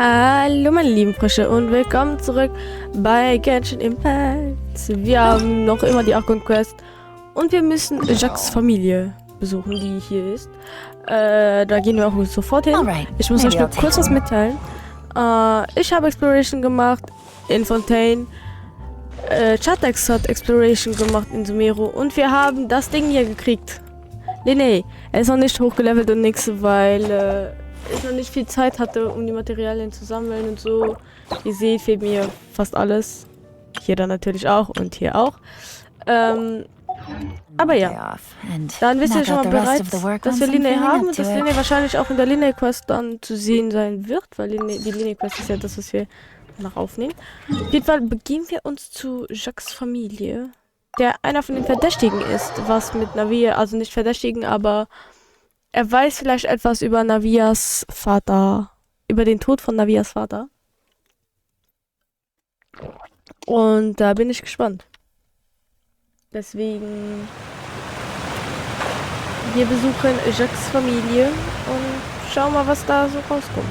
Hallo meine lieben Frische und willkommen zurück bei Genshin Impact. Wir haben noch immer die Archon Quest und wir müssen Jacques Familie besuchen, die hier ist. Da gehen wir auch sofort hin. Ich muss euch nur kurz was mitteilen. Ich habe Exploration gemacht in Fontaine. Chatex hat Exploration gemacht in Sumeru und wir haben das Ding hier gekriegt. Nee, er ist noch nicht hochgelevelt und nix, weil ich noch nicht viel Zeit hatte, um die Materialien zu sammeln und so. Ihr seht, fehlt mir fast alles. Hier dann natürlich auch und hier auch. Aber ja, dann wisst ihr schon mal bereits, dass wir Linne haben und dass Linne wahrscheinlich auch in der Linne Quest dann zu sehen sein wird, weil die Linne Quest ist ja das, was wir noch aufnehmen. Auf jeden Fall begeben wir uns zu Jacques Familie, der einer von den Verdächtigen ist, was mit Navia, also nicht Verdächtigen, aber er weiß vielleicht etwas über Navias Vater, über den Tod von Navias Vater. Und da bin ich gespannt. Deswegen, wir besuchen Jacques Familie und schauen mal, was da so rauskommt.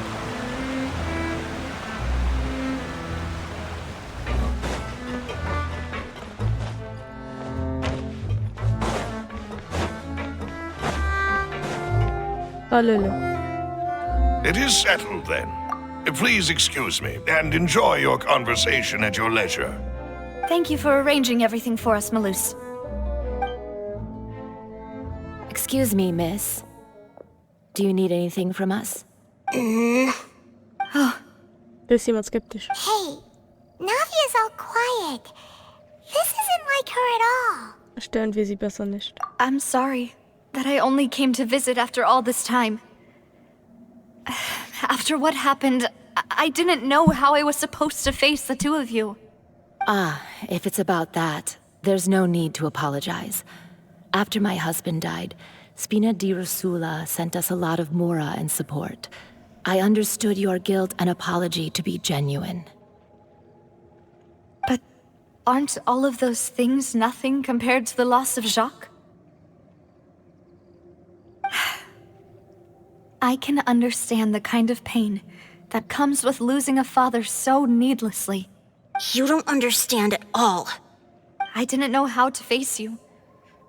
It is settled then. Please excuse me and enjoy your conversation at your leisure. Thank you for arranging everything for us, Malus. Excuse me, miss. Do you need anything from us? Oh. Da ist jemand skeptisch. Hey, Navia's all quiet. This isn't like her at all. Stören wir sie besser nicht. I'm sorry that I only came to visit after all this time. After what happened, I didn't know how I was supposed to face the two of you. Ah, if it's about that, there's no need to apologize. After my husband died, Spina di Rusula sent us a lot of mora and support. I understood your guilt and apology to be genuine. But aren't all of those things nothing compared to the loss of Jacques? I can understand the kind of pain that comes with losing a father so needlessly. You don't understand at all. I didn't know how to face you,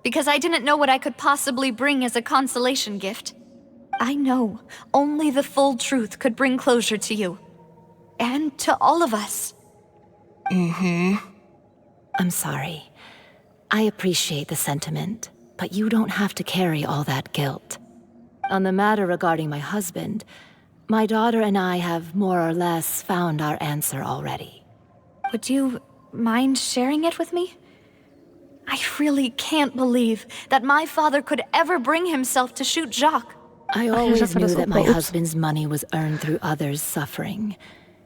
because I didn't know what I could possibly bring as a consolation gift. I know only the full truth could bring closure to you, and to all of us. I'm sorry. I appreciate the sentiment, but you don't have to carry all that guilt. On the matter regarding my husband, my daughter and I have more or less found our answer already. Would you mind sharing it with me? I really can't believe that my father could ever bring himself to shoot Jacques. I always knew that my husband's money was earned through others' suffering.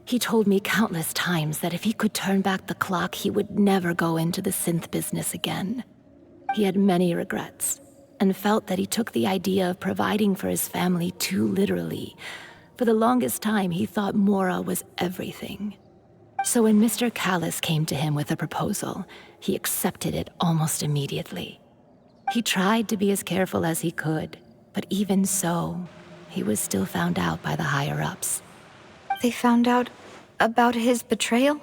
He told me countless times that if he could turn back the clock, he would never go into the synth business again. He had many regrets, and felt that he took the idea of providing for his family too literally. For the longest time, he thought Mora was everything. So when Mr. Callis came to him with a proposal, he accepted it almost immediately. He tried to be as careful as he could, but even so, he was still found out by the higher-ups. They found out about his betrayal?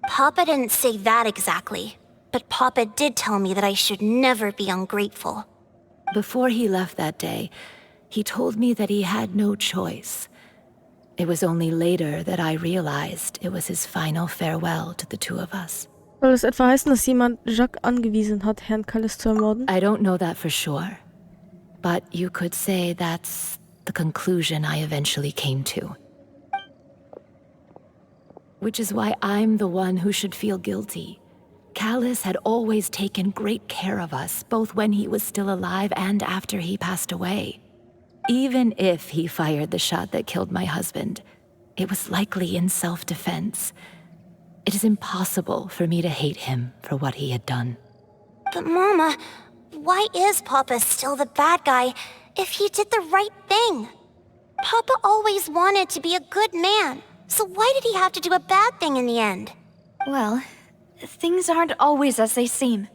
Papa didn't say that exactly, but Papa did tell me that I should never be ungrateful. Before he left that day, he told me that he had no choice. It was only later that I realized it was his final farewell to the two of us. Soll es etwa heißen, dass jemand Jacques angewiesen hat, Herrn Callis zu ermorden? I don't know that for sure, but you could say that's the conclusion I eventually came to. Which is why I'm the one who should feel guilty. Callis had always taken great care of us, both when he was still alive and after he passed away. Even if he fired the shot that killed my husband, it was likely in self-defense. It is impossible for me to hate him for what he had done. But Mama, why is Papa still the bad guy if he did the right thing? Papa always wanted to be a good man, so why did he have to do a bad thing in the end? Well, things aren't always as they seem.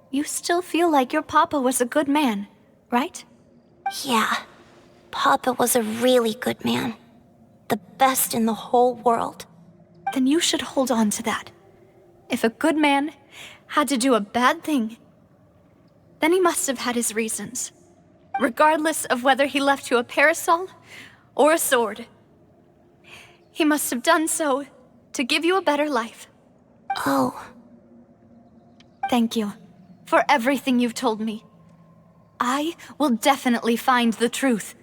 You still feel like your papa was a good man, right? Yeah, Papa was a really good man. The best in the whole world. Then you should hold on to that. If a good man had to do a bad thing, then he must have had his reasons. Regardless of whether he left you a parasol or a sword. He must have done so to give you a better life. Oh. Thank you for everything you've told me. I will definitely find the truth.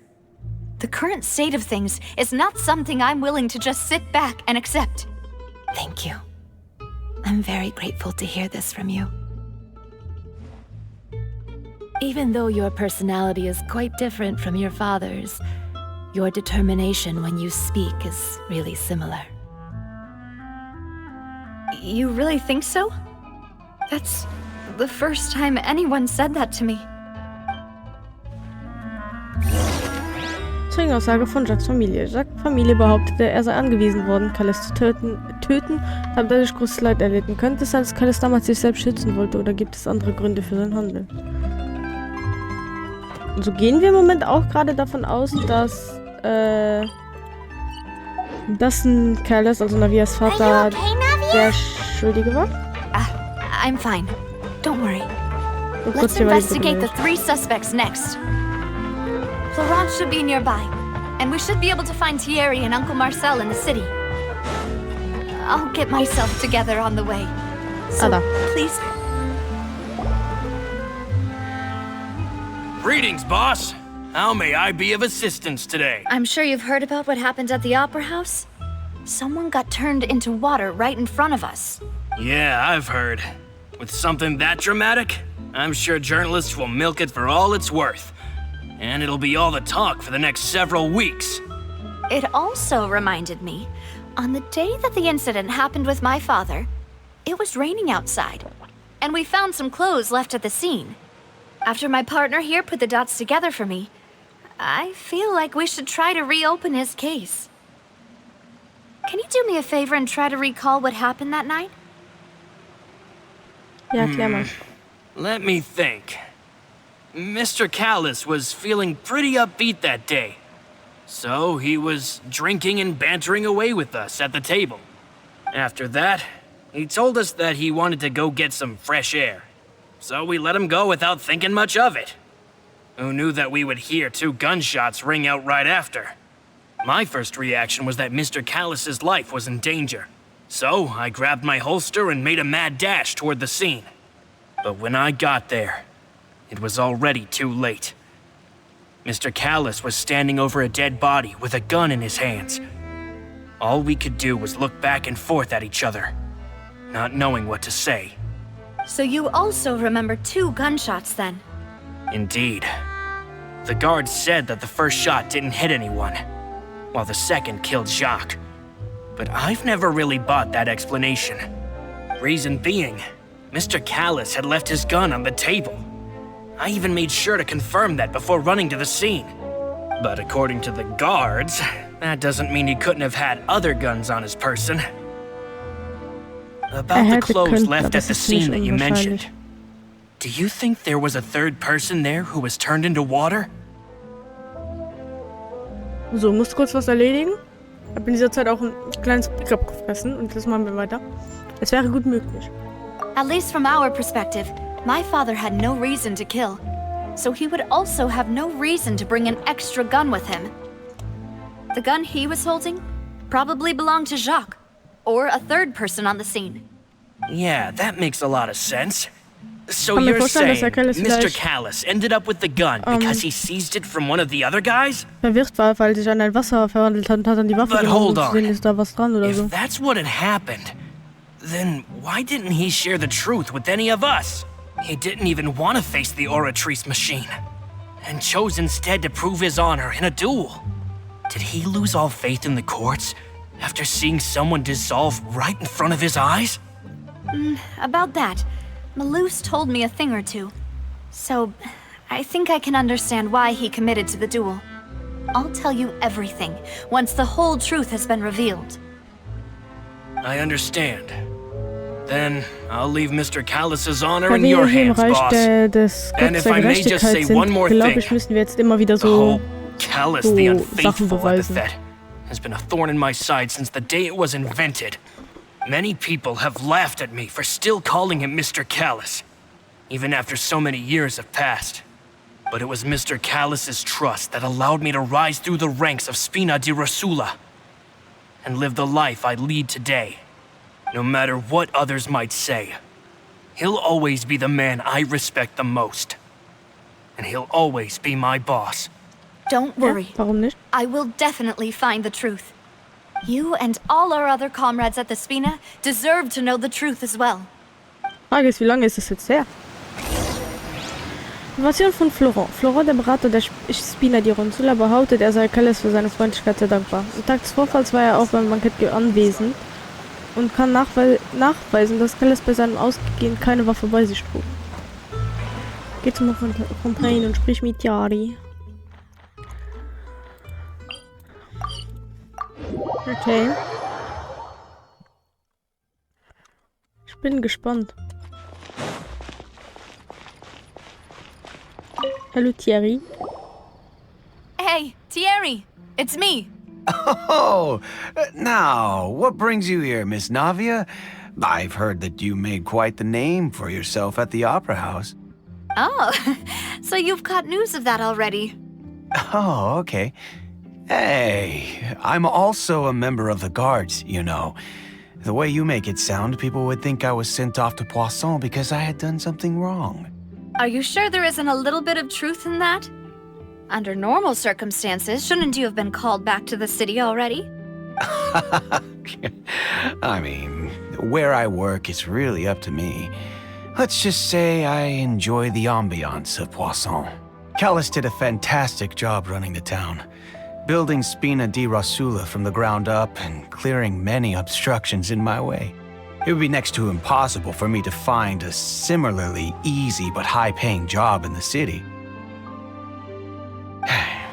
The current state of things is not something I'm willing to just sit back and accept. Thank you. I'm very grateful to hear this from you. Even though your personality is quite different from your father's, your determination when you speak is really similar. You really think so? That's the first time anyone said that to me. Zeugenaussage von Jacques' Familie. Jacques' Familie behauptete, er sei angewiesen worden, Calais zu töten, damit er durch großes Leid erlitten. Könnte es sein, dass Calais damals sich selbst schützen wollte, oder gibt es andere Gründe für sein Handeln? Und so gehen wir im Moment auch gerade davon aus, dass ein Calais, also Navias Vater, der Schuldige war. I'm fine. Don't worry. Und Let's kurz hier weiter investigate the gebildet. 3 suspects next. Florence should be nearby, and we should be able to find Thierry and Uncle Marcel in the city. I'll get myself together on the way. So, Ada. please. Greetings, boss. How may I be of assistance today? I'm sure you've heard about what happened at the Opera House. Someone got turned into water right in front of us. Yeah, I've heard. With something that dramatic, I'm sure journalists will milk it for all it's worth. And it'll be all the talk for the next several weeks. It also reminded me, on the day that the incident happened with my father, it was raining outside, and we found some clothes left at the scene. After my partner here put the dots together for me, I feel like we should try to reopen his case. Can you do me a favor and try to recall what happened that night? Ja, klär mal. Let me think. Mr. Callis was feeling pretty upbeat that day. So he was drinking and bantering away with us at the table. After that, he told us that he wanted to go get some fresh air. So we let him go without thinking much of it. Who knew that we would hear 2 gunshots ring out right after? My first reaction was that Mr. Callis's life was in danger. So I grabbed my holster and made a mad dash toward the scene. But when I got there, it was already too late. Mr. Callis was standing over a dead body with a gun in his hands. All we could do was look back and forth at each other, not knowing what to say. So you also remember 2 gunshots then? Indeed. The guards said that the first shot didn't hit anyone, while the second killed Jacques. But I've never really bought that explanation. Reason being, Mr. Callis had left his gun on the table. I even made sure to confirm that before running to the scene. But according to the guards, that doesn't mean he couldn't have had other guns on his person. About the clothes left at the scene that you mentioned. Do you think there was a third person there who was turned into water? So, musst kurz was erledigen. Hab in dieser Zeit auch ein kleines Pickup gefressen und das machen wir weiter. Es wäre gut möglich. At least from our perspective, my father had no reason to kill. So he would also have no reason to bring an extra gun with him. The gun he was holding probably belonged to Jacques, or a third person on the scene. Yeah, that makes a lot of sense. So Kann mir you're vorstellen, saying dass Callis Mr. vielleicht Callis ended up with the gun because he seized it from one of the other guys? verwirrt war, weil sich an ein Wasser verwandelt hat und hat dann die Waffe But genommen, hold um zu sehen, on. ist da was dran oder so. If that's what had happened, then why didn't he share the truth with any of us? He didn't even want to face the Oratrice machine, and chose instead to prove his honor in a duel. Did he lose all faith in the courts after seeing someone dissolve right in front of his eyes? About that, Malouse told me a thing or two. So, I think I can understand why he committed to the duel. I'll tell you everything once the whole truth has been revealed. I understand. Then I'll leave Mr. Callis's honor Da in wir your hier im hands, Reich boss. des And Gottes if der I may just Gerechtigkeit say one sind, more glaube thing. ich, müssen wir jetzt immer wieder The whole so Callis so the Sachen unfaithful beweisen. epithet has been a thorn in my side since the day it was invented. Many people have laughed at me for still calling him Mr. Callus, even after so many years have passed. But it was Mr. Callus's trust that allowed me to rise through the ranks of Spina di Rosula and live the life I lead today. No matter what others might say, he'll always be the man I respect the most. And he'll always be my boss. Don't worry. Warum nicht? I will definitely find the truth. You and all our other comrades at the Spina deserve to know the truth as well. Frage ist, wie lange ist es jetzt her? Information von Florent. Florent, der Berater der Spina di Rosula, behauptet, er sei Callis für seine Freundlichkeit sehr dankbar. Am Tag des Vorfalls war er auch beim Bankett anwesend und kann nachweisen, dass Callis bei seinem Ausgehen keine Waffe bei sich trug. Geh zum Fontaine und sprich mit Yari. Okay. Ich bin gespannt. Hallo Thierry. Hey, Thierry, it's me. Oh, now, what brings you here, Miss Navia? I've heard that you made quite the name for yourself at the Opera House. Oh, so you've got news of that already. Oh, okay. Hey, I'm also a member of the Guards, you know. The way you make it sound, people would think I was sent off to Poisson because I had done something wrong. Are you sure there isn't a little bit of truth in that? Under normal circumstances, shouldn't you have been called back to the city already? I mean, where I work is really up to me. Let's just say I enjoy the ambiance of Poisson. Callus did a fantastic job running the town, building Spina di Rosula from the ground up and clearing many obstructions in my way. It would be next to impossible for me to find a similarly easy but high-paying job in the city.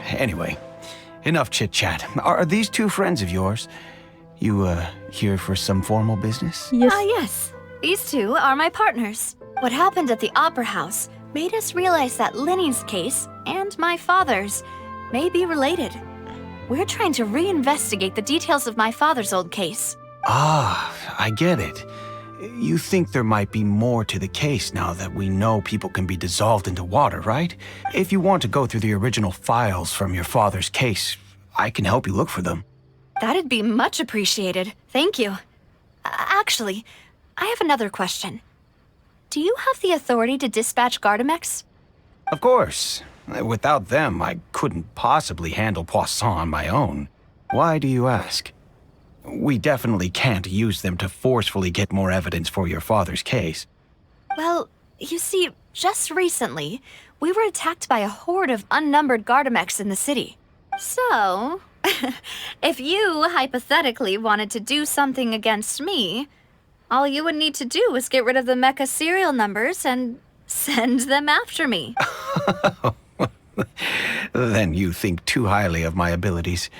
Anyway, enough chit-chat. Are these two friends of yours? You, here for some formal business? Yes. Yes. These two are my partners. What happened at the Opera House made us realize that Linny's case and my father's may be related. We're trying to reinvestigate the details of my father's old case. Ah, I get it. You think there might be more to the case now that we know people can be dissolved into water, right? If you want to go through the original files from your father's case, I can help you look for them. That'd be much appreciated. Thank you. Actually, I have another question. Do you have the authority to dispatch Gardamex? Of course. Without them, I couldn't possibly handle Poisson on my own. Why do you ask? We definitely can't use them to forcefully get more evidence for your father's case. Well, you see, just recently, we were attacked by a horde of unnumbered Gardamex in the city. So, if you hypothetically wanted to do something against me, all you would need to do is get rid of the mecha serial numbers and send them after me. Then you think too highly of my abilities.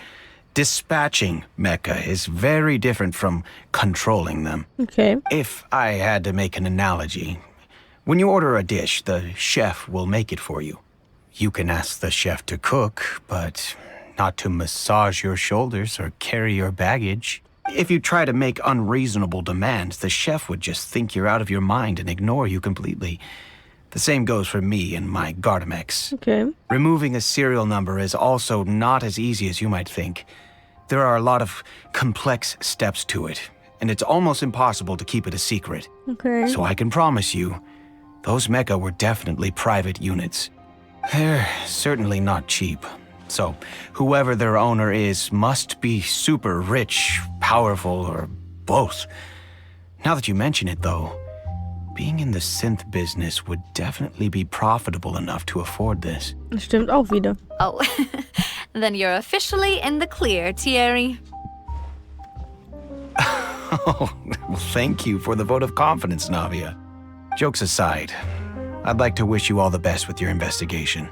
Dispatching mecha is very different from controlling them. Okay. If I had to make an analogy, when you order a dish, the chef will make it for you. You can ask the chef to cook, but not to massage your shoulders or carry your baggage. If you try to make unreasonable demands, the chef would just think you're out of your mind and ignore you completely. The same goes for me and my Gardamex. Okay. Removing a serial number is also not as easy as you might think. There are a lot of complex steps to it, and it's almost impossible to keep it a secret. Okay. So I can promise you, those mecha were definitely private units. They're certainly not cheap. So whoever their owner is must be super rich, powerful, or both. Now that you mention it, though, being in the synth business would definitely be profitable enough to afford this. Das stimmt auch wieder. Oh, then you're officially in the clear, Thierry. Oh, well, thank you for the vote of confidence, Navia. Jokes aside, I'd like to wish you all the best with your investigation.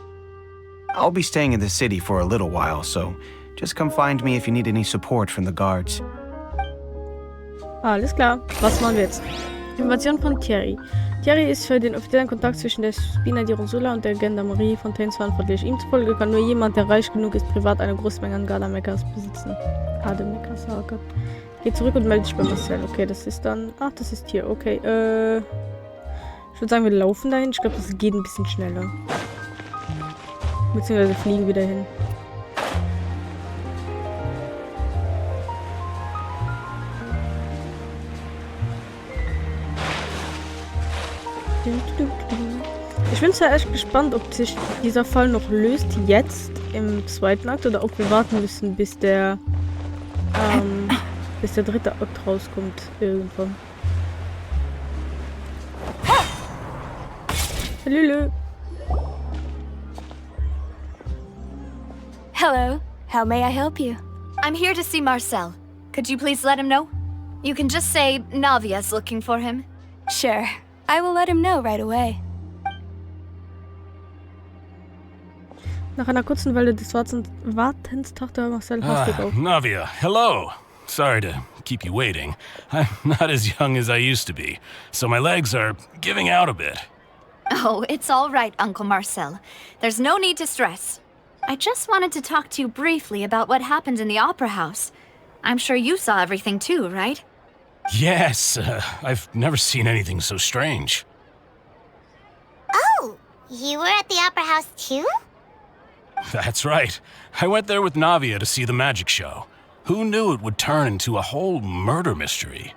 I'll be staying in the city for a little while, so just come find me if you need any support from the guards. Alles klar. Was machen wir jetzt? Information von Thierry. Thierry ist für den offiziellen Kontakt zwischen der Spina di Rosula und der Gendarmerie Fontaines verantwortlich. Ihm zufolge kann nur jemand, der reich genug ist, privat eine große Menge an Gardameckers besitzen. Gardameckers, oh Gott. Geh zurück und melde dich bei Marcel. Okay, das ist dann... Ach, das ist hier. Okay, ich würde sagen, wir laufen dahin. Ich glaube, das geht ein bisschen schneller. Beziehungsweise fliegen wieder hin. Ich bin zwar echt gespannt, ob sich dieser Fall noch löst jetzt im zweiten Akt oder ob wir warten müssen, bis der dritte Akt rauskommt irgendwann. Hallo. Hello. How may I help you? I'm here to see Marcel. Could you please let him know? You can just say Navia's looking for him. Sure. I will let him know right away. Nach einer kurzen Welle des Wartens tauchte Marcel hastig auf. Navia, hello. Sorry to keep you waiting. I'm not as young as I used to be, so my legs are giving out a bit. Oh, it's all right, Uncle Marcel. There's no need to stress. I just wanted to talk to you briefly about what happened in the Opera House. I'm sure you saw everything too, right? Yes, I've never seen anything so strange. Oh, you were at the Opera House too? That's right. I went there with Navia to see the magic show. Who knew it would turn into a whole murder mystery?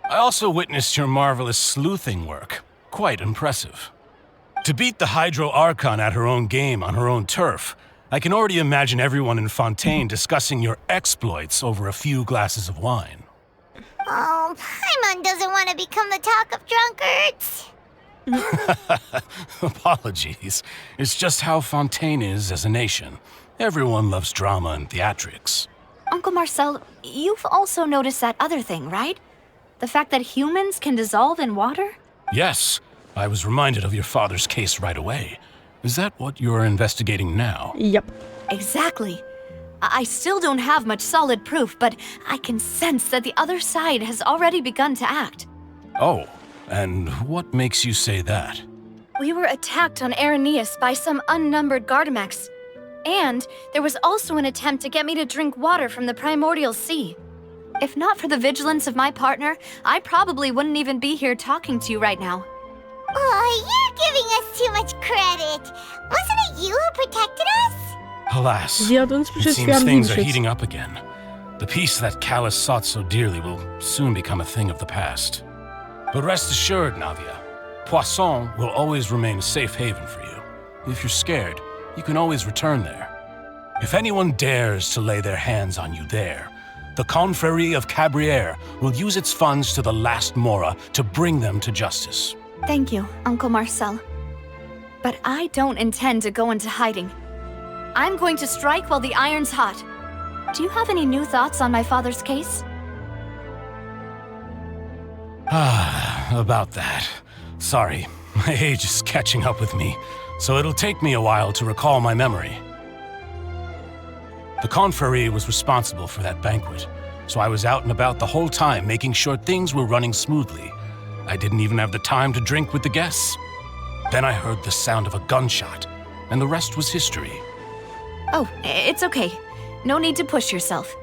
I also witnessed your marvelous sleuthing work. Quite impressive. To beat the Hydro Archon at her own game on her own turf, I can already imagine everyone in Fontaine discussing your exploits over a few glasses of wine. Oh, Paimon doesn't want to become the talk of drunkards. Apologies. It's just how Fontaine is as a nation. Everyone loves drama and theatrics. Uncle Marcel, you've also noticed that other thing, right? The fact that humans can dissolve in water? Yes, I was reminded of your father's case right away. Is that what you're investigating now? Yep. Exactly. I still don't have much solid proof, but I can sense that the other side has already begun to act. Oh, and what makes you say that? We were attacked on Arrhenius by some unnumbered Gardamex. And there was also an attempt to get me to drink water from the primordial sea. If not for the vigilance of my partner, I probably wouldn't even be here talking to you right now. Oh, you're giving us too much credit. Wasn't it you who protected us? Alas, Sie hat uns it beschützt, wir seems haben ihn things are beschützt. heating up again. The peace that Callus sought so dearly will soon become a thing of the past. But rest assured, Navia, Poisson will always remain a safe haven for you. If you're scared, you can always return there. If anyone dares to lay their hands on you there, the Confrérie of Cabrières will use its funds to the last Mora to bring them to justice. Thank you, Uncle Marcel. But I don't intend to go into hiding. I'm going to strike while the iron's hot. Do you have any new thoughts on my father's case? About that. Sorry, my age is catching up with me, so it'll take me a while to recall my memory. The Confrérie was responsible for that banquet, so I was out and about the whole time making sure things were running smoothly. I didn't even have the time to drink with the guests. Then I heard the sound of a gunshot, and the rest was history. Oh, it's okay. No need to push yourself.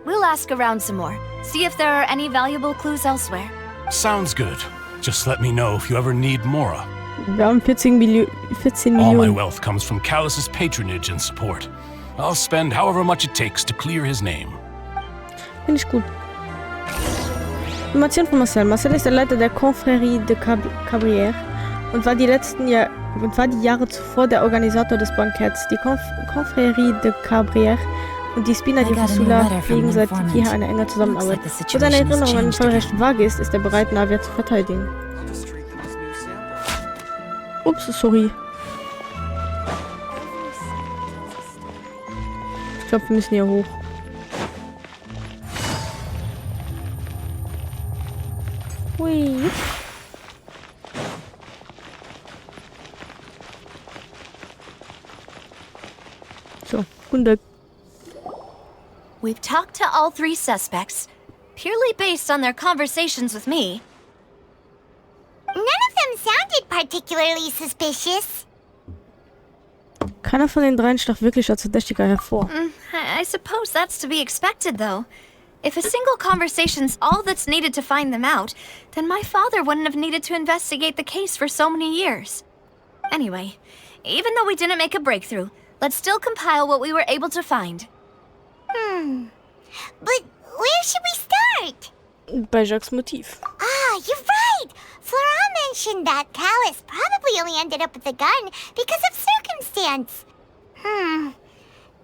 We'll ask around some more, see if there are any valuable clues elsewhere. Sounds good. Just let me know if you ever need Mora. Wir haben 14 All my Millionen. wealth comes from Callus's patronage and support. I'll spend however much it takes to clear his name. Finde ich gut. Information von Marcel. Marcel ist der Leiter der Confrérie de Cabrières und war die Jahre zuvor der Organisator des Banketts. Die Confrérie de Cabrières und die Spina di Rosula pflegen seit jeher eine enge Zusammenarbeit. Wo seine Erinnerung an den Fall recht vage ist er bereit, Navia zu verteidigen. Ups, sorry. Ich glaube, wir müssen hier hoch. Hui. So, 100. We've talked to all three suspects, purely based on their conversations with me. None of them particularly suspicious. Keiner von den dreien stach wirklich als Verdächtiger hervor. I suppose that's to be expected, though. If a single conversation's all that's needed to find them out, then my father wouldn't have needed to investigate the case for so many years. Anyway, even though we didn't make a breakthrough, let's still compile what we were able to find. But where should we start? Bei Jacques' Motiv. Ah, you're right! Flora mentioned that Callus probably only ended up with the gun because of circumstance.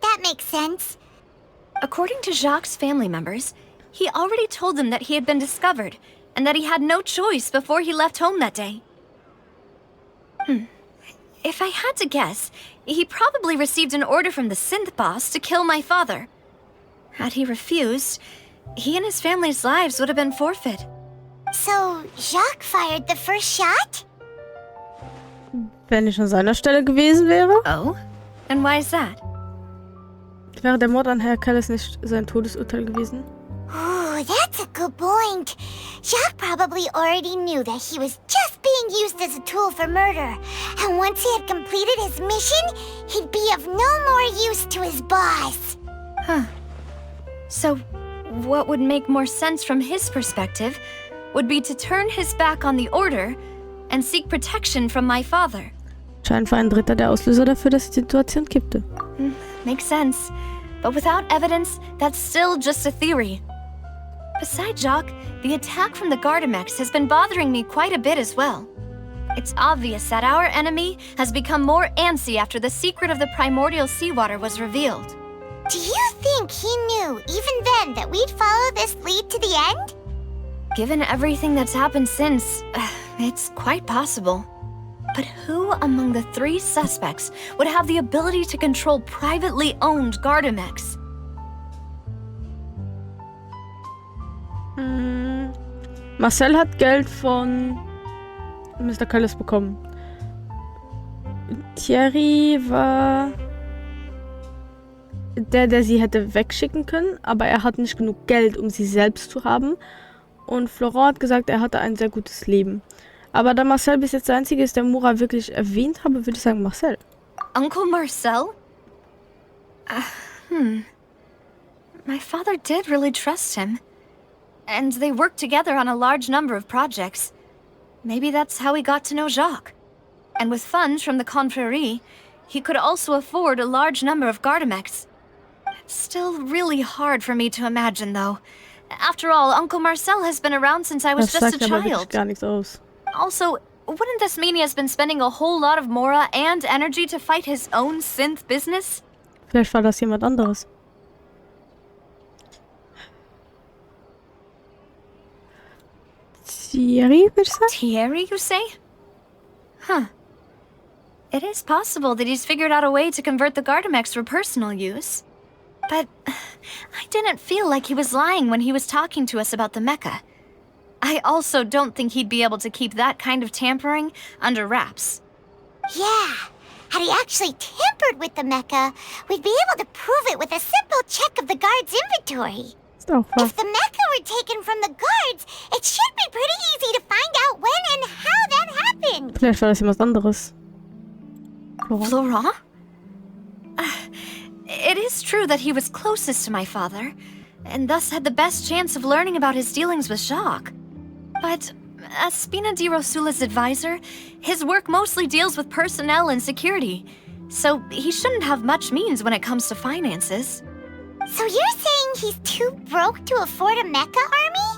That makes sense. According to Jacques' family members, he already told them that he had been discovered, and that he had no choice before he left home that day. If I had to guess, he probably received an order from the synth boss to kill my father. Had he refused, he and his family's lives would have been forfeit. So, Jacques fired the first shot? Wenn ich an seiner Stelle gewesen wäre, Oh? And why is that? wäre der Mord an Herr Callus nicht sein Todesurteil gewesen. Ooh, that's a good point. Jacques probably already knew that he was just being used as a tool for murder. And once he had completed his mission, he'd be of no more use to his boss. So, what would make more sense from his perspective would be to turn his back on the order and seek protection from my father. Scheint war ein Dritter der Auslöser dafür, dass die Situation kippte. Makes sense. But without evidence, that's still just a theory. Besides Jacques, the attack from the Gardamex has been bothering me quite a bit as well. It's obvious that our enemy has become more antsy after the secret of the primordial seawater was revealed. Do you think he knew, even then, that we'd follow this lead to the end? Given everything that's happened since, it's quite possible. But who among the three suspects would have the ability to control privately owned Gardamex? Marcel hat Geld von Mr. Callus bekommen. Thierry war der sie hätte wegschicken können, aber er hat nicht genug Geld, um sie selbst zu haben. Und Florent hat gesagt, er hatte ein sehr gutes Leben. Aber da Marcel bis jetzt der Einzige ist, der Mura wirklich erwähnt habe, würde ich sagen Marcel. Uncle Marcel? My father did really trust him. And they worked together on a large number of projects. Maybe that's how he got to know Jacques. And with funds from the Confrérie, he could also afford a large number of Gardamex. It's still really hard for me to imagine, though. After all, Uncle Marcel has been around since I was Das just a sagt aber wirklich child. gar nichts aus. Also, wouldn't this mean he has been spending a whole lot of Mora and energy to fight his own synth business? Vielleicht war das jemand anderes. Thierry, würde ich sagen? Thierry, you say? Huh. It is possible that he's figured out a way to convert the Gardamex for personal use. But I didn't feel like he was lying when he was talking to us about the mecha. I also don't think he'd be able to keep that kind of tampering under wraps. Yeah, had he actually tampered with the mecha, we'd be able to prove it with a simple check of the guard's inventory. Ist auch wahr. If the mecha were taken from the guards, it should be pretty easy to find out when and how that happened. Vielleicht war das jemand anderes. Florent? Florent? It is true that he was closest to my father, and thus had the best chance of learning about his dealings with Jacques. But as Spina di Rosula's advisor, his work mostly deals with personnel and security, so he shouldn't have much means when it comes to finances. So you're saying he's too broke to afford a mecha army?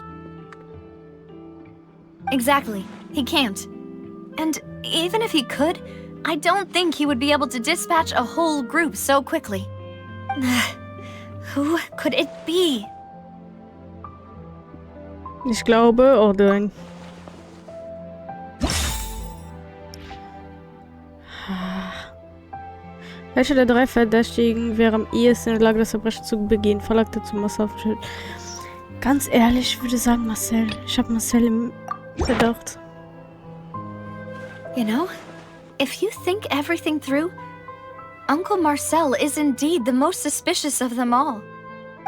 Exactly, he can't. And even if he could, I don't think he would be able to dispatch a whole group so quickly. Who could it be? Ich glaube, Ordnung. Welcher der drei Verdächtigen wäre am ehesten in der Lage, das Verbrechen zu begehen? Verlagte zu Marcel. Ganz ehrlich, ich würde sagen Marcel. Ich habe Marcel im Verdacht. You know, if you think everything through, Uncle Marcel is indeed the most suspicious of them all.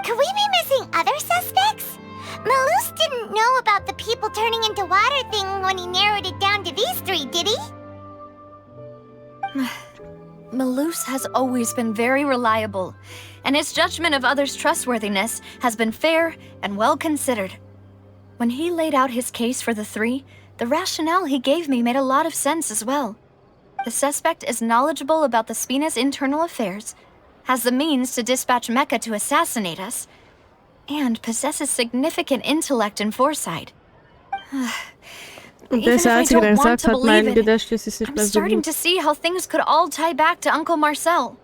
Could we be missing other suspects? Malus didn't know about the people turning into water thing when he narrowed it down to these three, did he? Malus has always been very reliable, and his judgment of others' trustworthiness has been fair and well considered. When he laid out his case for the three, the rationale he gave me made a lot of sense as well. The suspect is knowledgeable about the Spina's internal affairs, has the means to dispatch Mecha to assassinate us, and possesses significant intellect and foresight. Und der ist der Einzige, der gesagt hat, mein Gedächtnis ist nicht I'm mehr so starting gut. to see how things could all tie back to Uncle Marcel.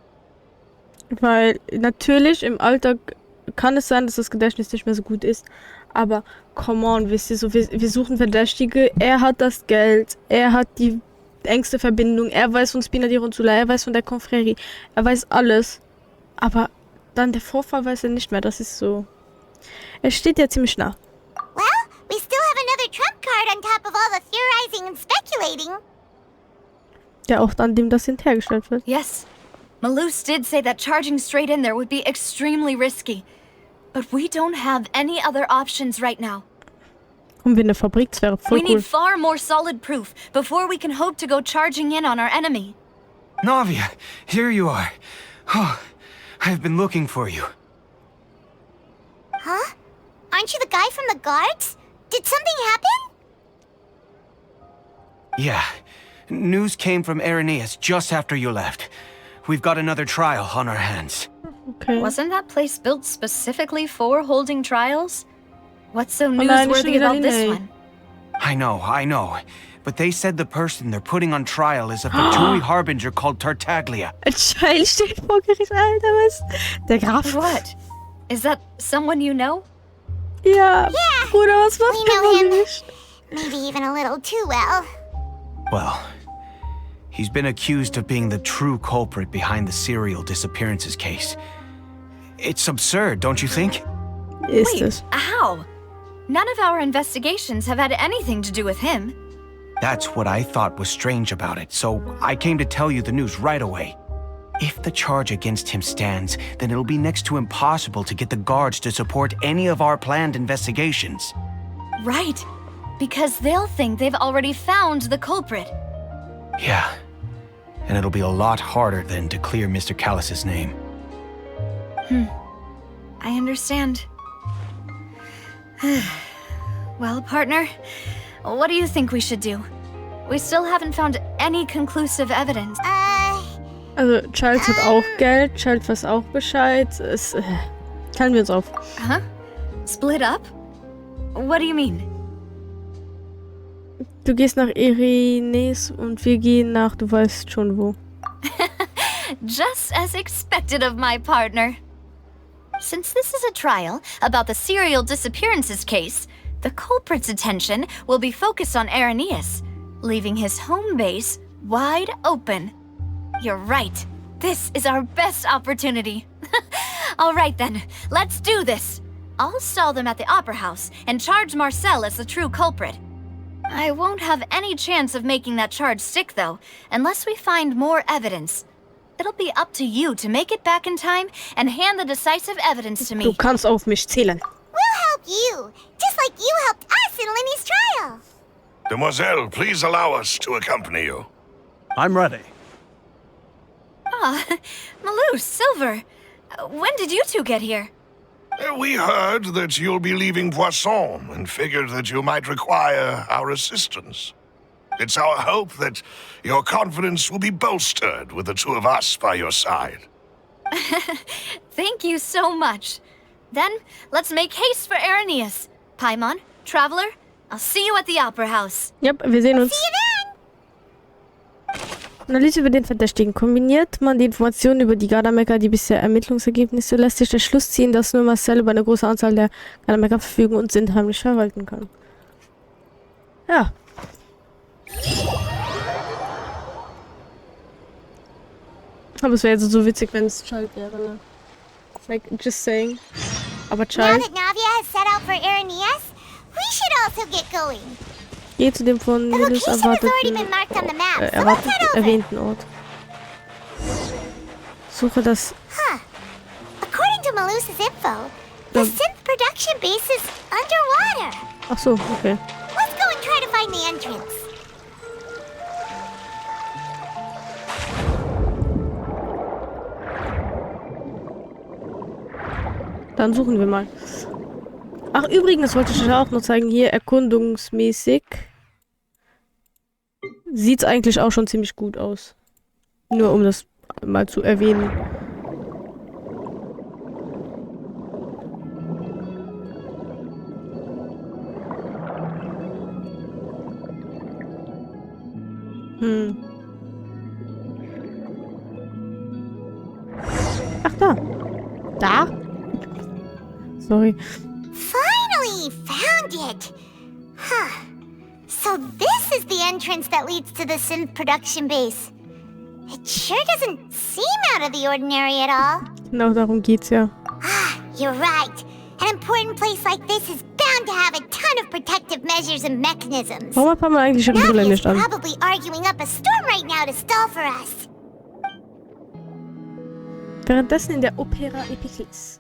Weil natürlich im Alltag kann es sein, dass das Gedächtnis nicht mehr so gut ist. Aber come on, wisst ihr, so, wir suchen Verdächtige. Er hat das Geld, er hat die engste Verbindung, er weiß von Spina di Ronsula, er weiß von der Confrérie, er weiß alles. Aber dann der Vorfall weiß er nicht mehr, das ist so... Er steht ja ziemlich nah. Well, we still have another trump card on top of all the theorizing and speculating. Der auch an dem das hintergestellt wird. Yes, Malus did say that charging straight in there would be extremely risky. But we don't have any other options right now. Und wie eine Fabrik, das wäre voll We cool. need far more solid proof before we can hope to go charging in on our enemy. Navia, here you are. Oh, I've been looking for you. Huh? Aren't you the guy from the guards? Did something happen? Yeah. News came from Aeneas just after you left. We've got another trial on our hands. Okay. Wasn't that place built specifically for holding trials? What's so nein, newsworthy schon wieder about this Lillet. one? I know. But they said the person they're putting on trial is a Fatui harbinger called Tartaglia. Ein Child steht vor Gericht, Alter, was? Der Graf. What? Is that someone you know? Ja, Bruder, was macht we der know him. wohl nicht? Maybe even a little too well. Well, he's been accused of being the true culprit behind the serial disappearances case. It's absurd, don't you think? Ist Wait, es. how? None of our investigations have had anything to do with him. That's what I thought was strange about it, so I came to tell you the news right away. If the charge against him stands, then it'll be next to impossible to get the guards to support any of our planned investigations. Right, because they'll think they've already found the culprit. Yeah, and it'll be a lot harder then to clear Mr. Callus's name. I understand. Well, partner, what do you think we should do? We still haven't found any conclusive evidence. Also, Charles hat auch Geld, Charles weiß auch Bescheid. Es, teilen wir uns auf. Huh? Split up? What do you mean? Du gehst nach Aeneas und wir gehen nach, du weißt schon wo. Just as expected of my partner. Since this is a trial about the serial disappearances case, the culprit's attention will be focused on Aeneas, leaving his home base wide open. You're right. This is our best opportunity. All right then, let's do this. I'll stall them at the Opera House and charge Marcel as the true culprit. I won't have any chance of making that charge stick, though, unless we find more evidence. It'll be up to you to make it back in time and hand the decisive evidence to Du me. kannst auf mich zählen. We'll help you, just like you helped us in Lenny's trial. Demoiselle, please allow us to accompany you. I'm ready. Ah, Malus, Silver. When did you two get here? We heard that you'll be leaving Poisson and figured that you might require our assistance. It's our hope that your confidence will be bolstered with the two of us by your side. Thank you so much. Then, let's make haste for Aeneas. Paimon, Traveler, I'll see you at the Opera House. Ja, wir sehen uns. Analyse über den Verdächtigen. Kombiniert man die Informationen über die Gardamecker, die bisher Ermittlungsergebnisse, lässt sich der Schluss ziehen, dass nur Marcel über eine große Anzahl der Gardamecker verfügen und sind heimlich verwalten kann. Ja. Aber es wäre jetzt so witzig, wenn es Child wäre, ne? Like, just saying. Aber Now Child. that Navia has set out for Aeneas, we should also get going. Geh zu dem von The Nils location has already been marked on the map, so let's head over. erwähnten Ort. Suche das... According to Malus's info, the synth production base is underwater. Ach so, okay. Let's go and try to find the entrance. Dann suchen wir mal. Ach, übrigens wollte ich euch auch noch zeigen, hier erkundungsmäßig sieht's eigentlich auch schon ziemlich gut aus. Nur um das mal zu erwähnen. Ach, da. Da? Sorry. Finally found it! Huh. So this is the entrance that leads to the synth production base. It sure doesn't seem out of the ordinary at all. Genau darum geht's ja. Ah, you're right. An important place like this is bound to have a ton of protective measures and mechanisms. Warum hat man eigentlich ihre Brille nicht an? Probably arguing up a storm right now to stall for us. Währenddessen in der Opera Epiclis.